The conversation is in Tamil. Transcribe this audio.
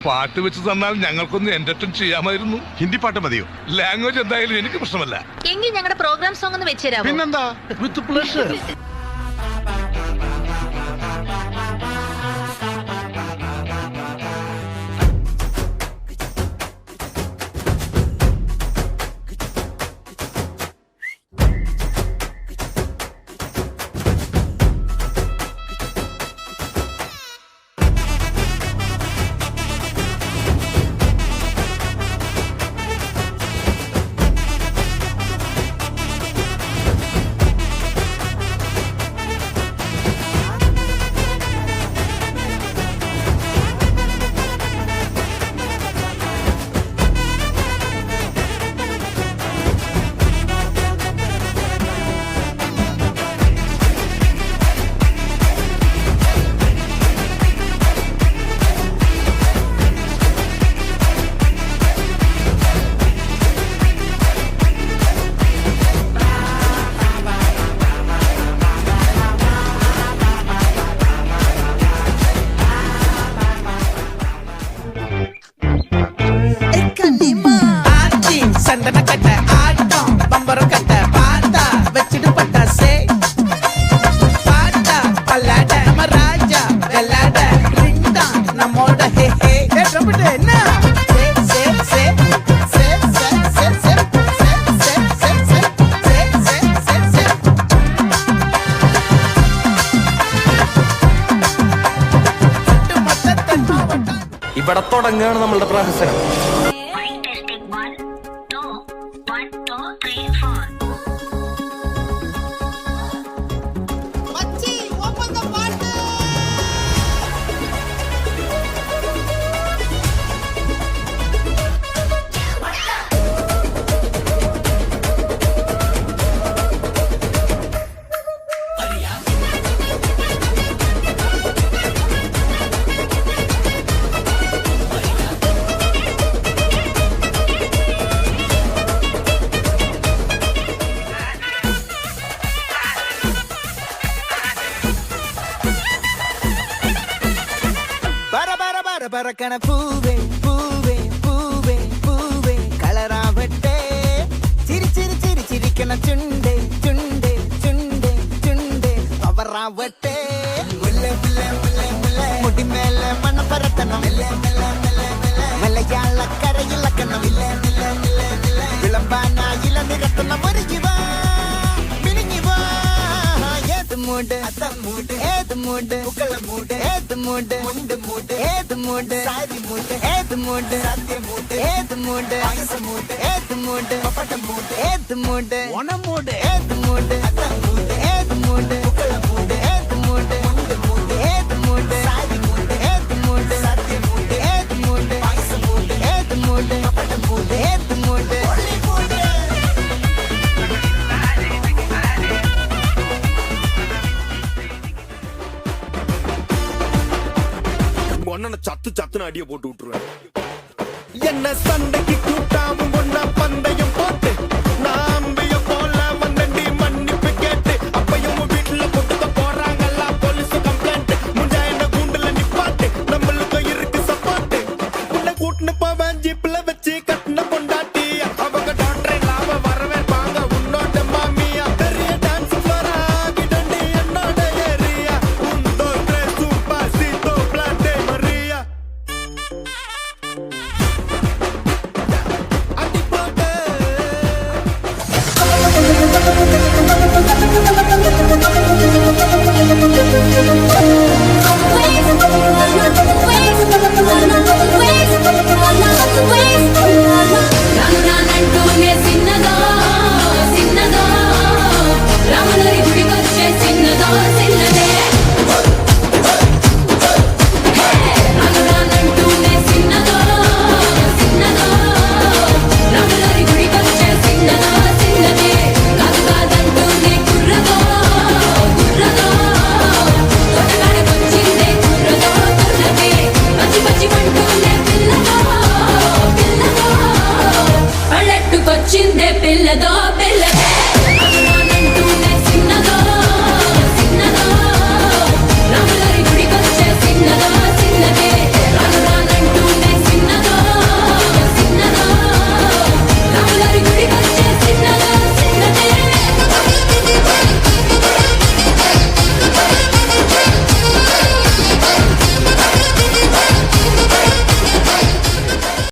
പാട്ട് വെച്ച് തന്നാൽ ഞങ്ങൾക്കൊന്ന് എന്റർടൈൻ ചെയ്യാമായിരുന്നു. ഹിന്ദി പാട്ട് മതിയോ? ലാംഗ്വേജ് എന്തായാലും എനിക്ക് പ്രശ്നമല്ല. എങ്കിൽ ഞങ്ങളുടെ പ്രോഗ്രാം സോങ് ഒന്ന് വെച്ചുതരാമോ? പിന്നെന്താ, വിത്ത് പ്ലഷർ. ഇവിടെ തുടങ്ങുകയാണ് നമ്മളുടെ പ്രഹസനം. பறக்கண பூவே பூவே பூவே பூவே கலராவட்டே சிரி சிரி சிரி சிரிக்கண சுண்டே சுண்டே சுண்டே சுண்டே பவராவட்டே முல்லை முல்லை முல்லை முல்லை முடி மேல மண்ண பரத்தனம் மெல்ல மெல்ல மெல்ல மெல்ல மலையாள கரையில் கண்ணம் இல்ல இல்ல இல்ல இல்ல விளம்பானா இள நிறத்தனம் மருகிவா மினிங்கிவா ஏது மூடு அத்தம் மூடு ஏது மூடு புகழ மூடு ஏது மூடு முண்டு மூடு ஏது மூடு சாதி மூடு ஏது மூடு சத்திய மூடு ஏது மூடு பாயச மூடு ஏது மூடு பப்பட்ட மூடு ஏது மூடு ஒன மூடு ஏது மூடு அத்தம் மூடு ஏது மூடு புகழ மூடு ஏது மூடு முண்டு மூடு ஏது மூடு சாதி மூடு ஏது மூடு சத்திய மூடு ஏது மூடு பாயச மூடு ஏது மூடு பப்பட்ட மூடு ஏது மூடு சத்து சத்துன்னு அடிய போட்டு விட்டுருவேன். என்ன சண்டைக்கு கூட்டாவும் ஒன்னா பந்தயம் போட்டு நாம்பிய போல வந்தண்டி மன்னிப்பு கேட்டு அப்பையும் வீட்டுல போட்டுக்க போறாங்கல்ல போலீஸ் கம்ப்ளைண்ட் முஞ்சா என்ன கூண்டுல நிப்பாட்டு நம்மளுக்கு இருக்கு சப்பாட்டு உன்னை கூட்டுன்னு போவேன் ஜீப்ல வச்சு கட்டின பொண்டாட்டி அவங்க டாக்டர் இல்லாம வரவேற்பாங்க உன்னோட மாமியா பெரிய டான்ஸ் ஃப்ளோரா கிடண்டி என்னோட ஏரியா உந்தோ சூப்பா சீதோ பிளாட்டே மரியா పిల్లదో